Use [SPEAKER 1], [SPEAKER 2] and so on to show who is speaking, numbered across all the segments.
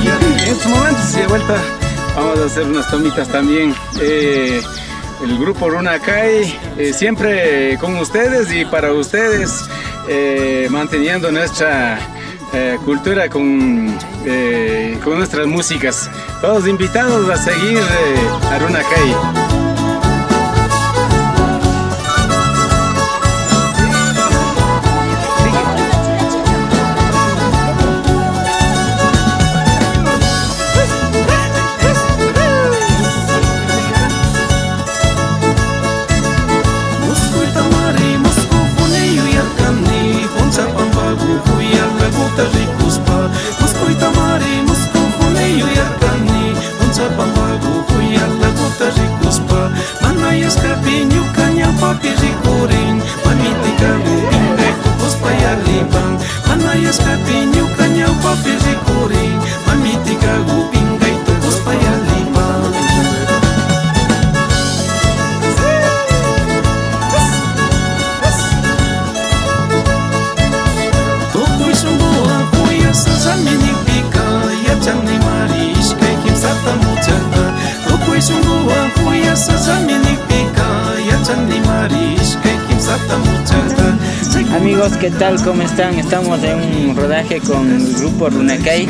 [SPEAKER 1] Y en estos momentos, de vuelta, vamos a hacer unas tomitas también. El grupo Runacay, siempre con ustedes y para ustedes, manteniendo nuestra cultura con nuestras músicas. Todos invitados a seguir a Runacay.
[SPEAKER 2] Amigos, ¿qué tal? ¿Cómo están? Estamos en un rodaje con el grupo Runacay.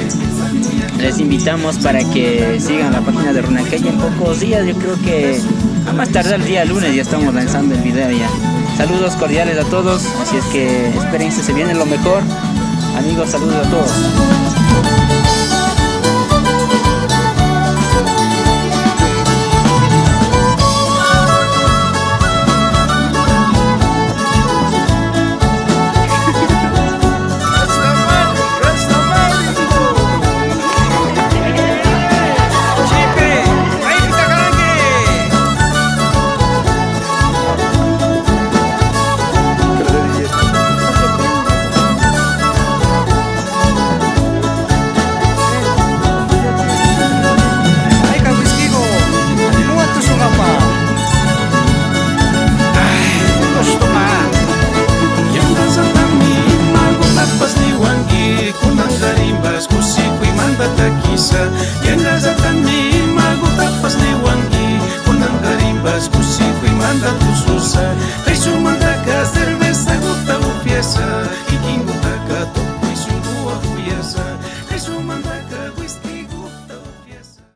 [SPEAKER 2] Les invitamos para que sigan la página de Runacay. En pocos días, yo creo que a más tardar el día lunes ya estamos lanzando el video ya. Saludos cordiales a todos, así es que espérense, se viene lo mejor. Amigos, saludos a todos.